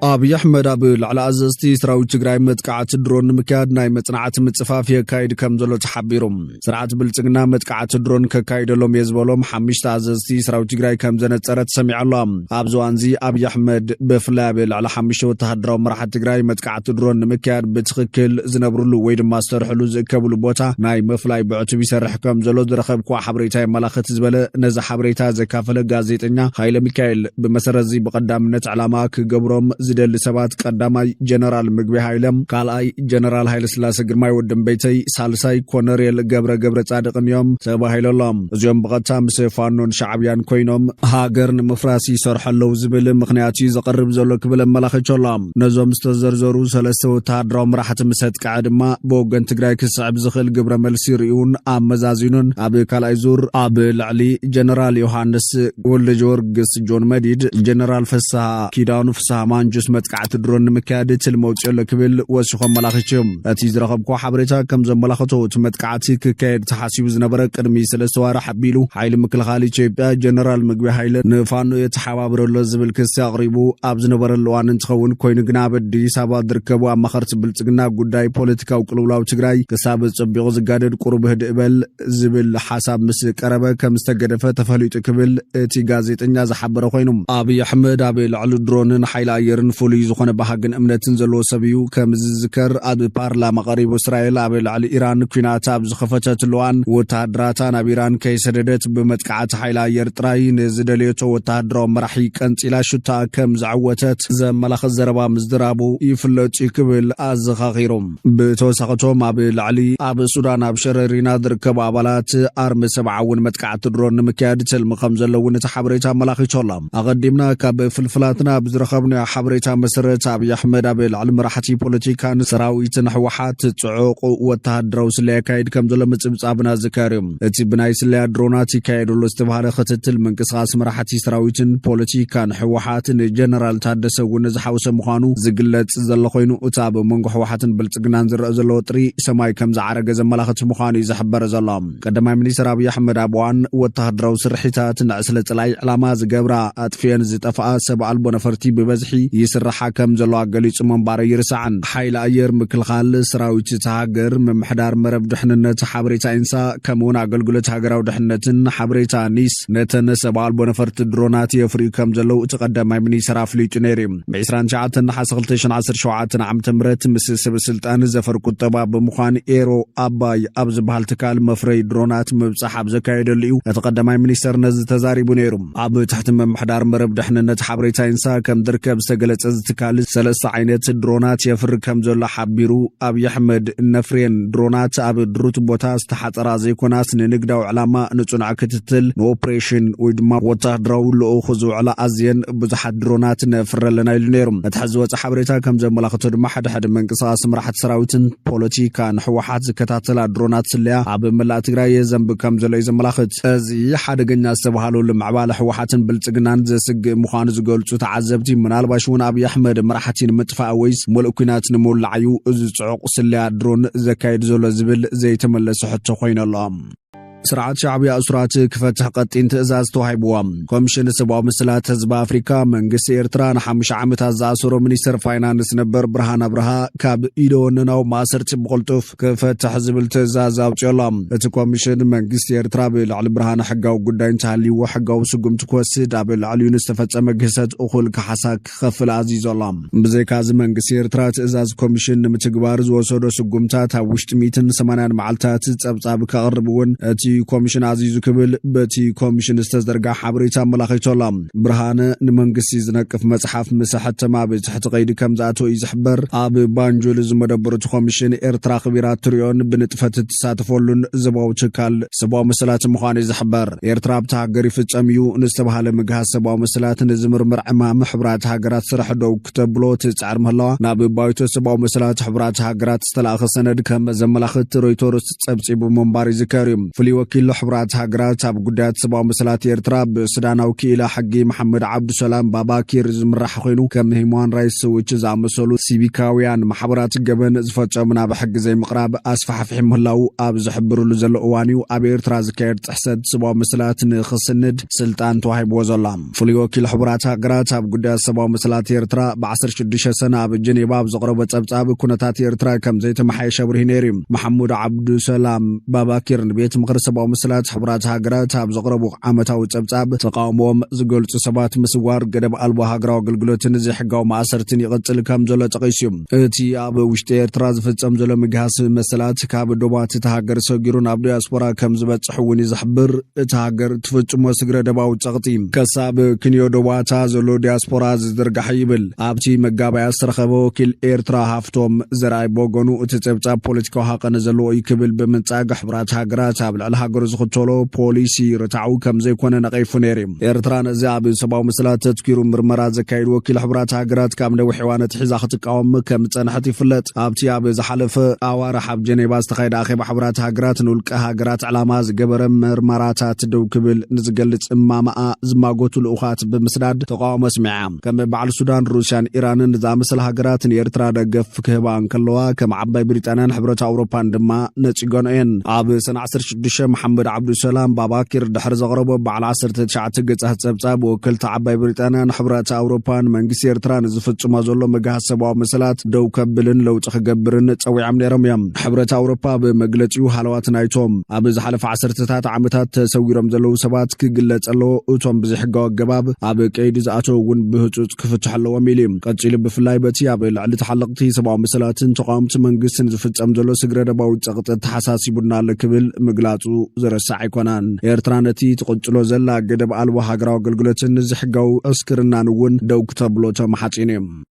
أبي أحمد أبي العزازتي سراوي تجري متقعة درون مكاد ناي متنعة متصفافية كايد كمزلو تحبيرهم سرعة بالتقنا متقعة درون كايد لهم يزبولهم حمشت عزازتي سراوي تجري كمزنة سرت سمع الله أبزوانزي أبي أحمد بفلابل على حمشة وتهدروا مرحة تجري متقعة درون مكاد بتخكل زنبرلو ويد ماستر حلوز كبلو بوتا ناي مفلاي بعتبي سرح كمزلو درخب كوا حبريتاي ملاخة زبالة نزا حبريتا زكافلة غازيتنا خايل ميكايل بمسرزي بقدامنة علاماك قبرهم زدل سبات قداماي جنرال مغبي هايلم قالای جنرال هايل سلاس گرمای ودم بیتي سالسای كونريل گبر صادقن يوم سبا هايللام زيوم بقتا مسفانون شعبيان كوينوم هاجرن مفراسي سرحلو زبل مخنياتي زقرب زلو كبل ملاخچولام نزوم استزرزرو سلسو تادرام راحت مسد قعدما بوغن تግራይ ክስዕብ ዝኽል ግብረ መልሲ ሪኡን አመዛዚኑን ኣብ ካልኣይ ዙር ኣብ ላዕሊ ጀነራል ዮሐንስ ወልደጆርግስ ጆን መዲድ ጀነራል ፍስሐ ኪዳኑ ፍስሐ ማንጁስ መጥቃዕት ድሮን ምካድ ትልመውጽዮ ለክብል ወስኾም መላኽችም እቲ ዝረኸብኩ ሓበሬታ ከም ዘመላኽቶ መጥቃዕት ክካየድ ተሓሲቡ ዝነበረ ቅድሚ ሰለስተ ወርሕ ሓቢሉ ሓይሊ ምክልኻል ኢትዮጵያ ጀነራል ምግቢ ሃይለ ንፋኖ የተሓባብረሎ ዝብል ክስ ኣቕሪቡ ኣብ ዝነበረሉ እዋን እንትኸውን ኮይኑ ግና በዲስ ኣበባ ዝርከቡ ኣማኸርቲ ብልጽግና ጉዳይ ፖለቲካዊ ቅልውላው ትግራይ ክሳብ ጽቢቑ ዝጋደድ ቁሩብ ህድእበል ዝብል ሓሳብ ምስ ቀረበ ከም ዝተገደፈ ተፈሊጡ ክብል እቲ ጋዜጠኛ ዝሓበረ ኮይኑ አብይ አሕመድ ኣብ ልዕሊ ድሮንን ሓይሊ ኣየርን ፍሉይ ዝኾነ ባህግን እምነትን ዘለዎ ሰብዩ ከም ዝዝከር ኣብ ፓርላማ ቀሪቡ እስራኤል ኣብ ልዕሊ ኢራን ኩናት ኣብ ዝኸፈተትሉ እዋን ወታደራታ ናብ ኢራን ከይሰደደት ብመጥቃዕቲ ሓይሊ ኣየር ጥራይ ንዝደልየቶ ወታደራዊ መራሒ ቀንፂላ ሹታ ከም ዝዓወተት ዘመላኽት ዘረባ ምዝድራቡ ይፍለጥ ክብል ኣዘኻኺሮም ብተወሳኺቶም ኣብ ላዕሊ ኣብ ሱዳን ኣብ ሸረሪና ዝርከቡ ኣባላት ኣርሚ ሰብዓውን መጥቃዕቲ ድሮን ንምክያድ ትልሚ ከም ዘለውን እቲ ሓበሬታ ኣመላኺቶላ ኣቐዲምና ካብ ፍልፍላትና ብዝረኸብና ሓበሬታ መሰረት አብይ አሕመድ ኣብ ላዕሊ መራሕቲ ፖለቲካን ሰራዊትን ሕወሓት ጽዑቕ ወታደራዊ ስለያ ካይድ ከም ዘሎ ምጽብጻብና ዝካርዮም እቲ ብናይ ስለያ ድሮናት ይካየደሉ ዝተባሃለ ክትትል ምንቅስቓስ መራሕቲ ሰራዊትን ፖለቲካን ሕወሓትን ጀነራል ታደሰ እውን ዝሓወሰ ምዃኑ ዝግለጽ ዘሎ ኮይኑ እቲ ኣብ መንጎ ሕወሓትን ብልጽግናን ዝረአ ዘሎ ወጥሪ ሰማይ ከም ዝዓረገ ዘመላኽት ምዃኑ እዩ ዝሕበር ዘሎ ቀዳማይ ሚኒስትር አብይ አሕመድ ኣብ እዋን ወታደራዊ ስርሒታት ንዕስለ ጽላይ ዕላማ ዝገብራ ኣጥፍየን ዝጠፍኣ ሰብ ኣልቦ ነፈርቲ ብበዝሒ ይስራሓ ከም ዘሎ ገሊጹ መንባር ይርስዓን ሓይሊ ኣየር ምክልኻል ሰራዊት ተሃገር ምምሕዳር መረብ ድሕንነት ሓበሬታ ኢንሳ ከምውን ኣገልግሎት ሃገራዊ ድሕንነትን ሓበሬታ ኒስ ነተን ሰብ ኣልቦ ነፈርቲ ድሮናት የፍርዩ ከም ዘለው እቲ ቀዳማይ ሚኒስትር ኣፍሊጡ ነይሩ ብ29 ናሓስ 2017 ዓ.ም ምስ ሰብ ስልጣን ዘፈር ቁጠባ ብምዃን ኤሮ ኣባይ ኣብ ዝበሃል ትካል መፍረይ ድሮናት ምብጻሕ ኣብ ዘካየደሉ እዩ እቲ ቀዳማይ ሚኒስትር ነዚ ተዛሪቡ ነይሩ ኣብ ትሕቲ ምምሕዳር መረብ ድሕንነት ሓበሬታ ኢንሳ ከም ዝርከብ ዝተገለጸ ዝትካል ሰለስተ ዓይነት ድሮናት የፍር ከም ዘሎ ሓቢሩ አብይ አሕመድ ነፍሬን ድሮናት ኣብ ድሩት ቦታ ዝተሓፀራ ዘይኮናስ ንንግዳዊ ዕላማ ንጹንዕ ክትትል ንኦፕሬሽን ወይ ድማ ወታደራዊ ልኡኽ ዝውዕላ ኣዝየን ብዙሓት ድሮናት ነፍረለና ኢሉ ነይሩ እቲ ሕዚ ወፅእ ሓበሬታ ከም ዘመላኽቶ ድማ ሓደ ምንቅስቓስ መራሕቲ ሰራዊትን ፖለቲካን ሕወሓት ዝከታተላ ድሮናት ስለያ ኣብ መላእ ትግራይ የዘንብ ከም ዘሎ እዩ ዘመላኽት እዚ ሓደገኛ ዝተባሃሉ ልምዕባለ ሕወሓትን ብልጽግናን ዘስግእ ምዃኑ ዝገልጹ ተዓዘብቲ ምናልባሽ እውን አብይ አሕመድ መራሕቲ ንምጥፋእ ወይስ ሙሉእ ኩናት ንምውላዕ እዩ እዚ ጽዑቕ ስለያ ድሮን ዘካይድ ዘሎ ዝብል ዘይተመለሰ ሕቶ ኮይነሎ ስርዓት ሻዕብያ እስራት ክፈትሕ ቀጢን ትእዛዝ ተዋሂብዎም ኮሚሽን ሰብኣዊ ምስላት ህዝቢ ኣፍሪካ መንግስቲ ኤርትራ ን5 ዓመታት ዝኣሰሮ ሚኒስትር ፋይናንስ ነበር ብርሃን አብርሃ ካብ ኢዶንናው ማሰርቲ ብቕልጡፍ ክፈትሕ ዝብል ትእዛዝ ኣውፅሎም እቲ ኮሚሽን መንግስቲ ኤርትራ ብልዕሊ ብርሃን ሕጋዊ ጉዳይ እንተሃልይዎ ሕጋዊ ስጉምቲ ክወስድ ኣብ ልዕሊኡ ንዝተፈጸመ ግህሰት እኹል ክሓሳ ክኸፍል ኣዚዞሎም ብዘይካዚ መንግስቲ ኤርትራ ትእዛዝ ኮሚሽን ንምትግባር ዝወሰዶ ስጉምታት ኣብ ውሽጢ 180 መዓልታት ጸብጻብ ከቕርብ እውን እቲ ኮሚሽን አዚዙ ክብል በቲ ኮሚሽን ዝተዘርጋ ሓበሬታ መላኺቶሎም ብርሃነ ንመንግስቲ ዝነቅፍ መጽሓፍ ምስ ሕተማ ብትሕቲ ቀይዲ ከም ዝኣተወ እዩ ዝሕበር ኣብ ባንጆል ዝመደበሩ እቲ ኮሚሽን ኤርትራ ክቢራት ትሪኦን ብንጥፈት ትሳተፈሉን ዘባው ትካል ሰብኣዊ መሰላት ምዃኑ እዩ ዝሕበር ኤርትራ ኣብቲ ሃገር ይፍጸም እዩ ንዝተባሃለ ምግሃዝ ሰብኣዊ መሰላት ንዝምርምር ዕማም ሕብራት ሃገራት ስራሕ ደው ክተብሎ ትጻዕር ምህላዋ ናብ ባይቶ ሰብኣዊ መሰላት ሕብራት ሃገራት ዝተላእኸ ሰነድ ከም ዘመላኽት ሮይተርስ ጸብጺቡ መንባር ይዝከር እዩ ፍሉይ وكيل حبرات هاجرات اب قدات سبا مسلات إيرترا بسودان وكيل حقي محمد عبد السلام باباكير زمرح خوينو كم هيمان رئيس وجز عمسولو سيبيكاويان محبرات جبن زفتش منا بحق زي مقراب أسفح في حملاو اب زحبرو لزل اوانيو اب إيرترا زكيرت احسد سبا مسلات نخصند سلطان توهيب وزلام فلي وكيل حبرات هاجرات اب قدات سبا مسلات إيرترا بعصر شدش سنة بجنيباب زقربة ابتاب كونتات إيرترا كم زي تمحي شبره نيريم محمود عبد السلام باباكير نبيت مقرسب او مسلات حبرات هاجرات اب زقربو عمتاو ابتاب تقاومهم زغلص سبات مسوار قدب البو هاجراو غلغلوتن زي حقاو ماسرتن يقتل كم زلو تقيسيم اتي اب وشتير تراز فصم زلو مغاس مسلات كاب دوبات تهاجر سغيرون اب دياسبورا كم زبصحوني زحبر تهاجر تفصمو سغره دباو صقطيم كساب كنيو دوباتا زلو دياسبورا زدرغح يبل ابتي مغابا يسرخبو وكيل إيرترا هافتوم زراي بوغونو اتصبصا بوليتيكو حقن زلو يكبل بمنصاق حبرات هاجرات ابل الهاجر زخطولو بوليسي رتعو كم زي كون نقيف نيريم إيرترا نزاب سباو مسلات تذكيرو مرمرات زكايد وكيل حبرات هاجرات كام دو حيوانات حزا خطقاوم كم صنحت يفلط ابتي اب زحلف اوار حب جنيبا استخيد اخي حبرات هاجرات نلق هاجرات علامه زغبر مرمراتات دو كبل نزغلص اماما زماغوتو الاخات بمسداد تقاوم سمعام كم بعد السودان روسيان ايران نزامسل هاجرات إيرترا دغف كهبان كلوا كم عباي بريطانيا حبرات اوروبا دما نصيغونين اب سنه 16 محمد عبد السلام باباكير دحر زغربو بعد 19 ገጽ ጸብጻብ ወከልታ ዓባይ ብሪጣንያን ሕብረት አውሮፓን መንግስት ኤርትራን ዝፍጽሞ ዘሎ መጋሰባው መስላት ደው ከብልን ለውጥ ክገብርን ጸዊዓም ነይሮም እዮም ሕብረት አውሮፓ በመግለጺው ሓለዋት ናይቶም ኣብ ዝሓለፈ 10 ዓመታት ተሰዊሮም ዘለው ሰባት ክግለጸሎ እቶም ብዝሕጋው ገባብ ኣብ ቀይዲ ዝኣተውን ብህጹጽ ክፍትሐለዎም ኢሎም ቀጽሉ ብፍላይ በቲ ኣብ ልዕሊ ተሓለቕቲ ሰባው መስላትን ተቃውምቲ መንግስትን ዝፍጸም ዘሎ ስግረደባው ጸቕጥ ተሓሳሲቡና ለክብል ምግላጹ ዝረሳዕ ኣይኮናን ኤርትራ ነቲ ተቆጽሎ ዘላ ገደብ አልቦ ሀገራው አገልግሎትን ዝሕጋው እስክርናን ውን ደው ክተብሎ ተማሐጺኔም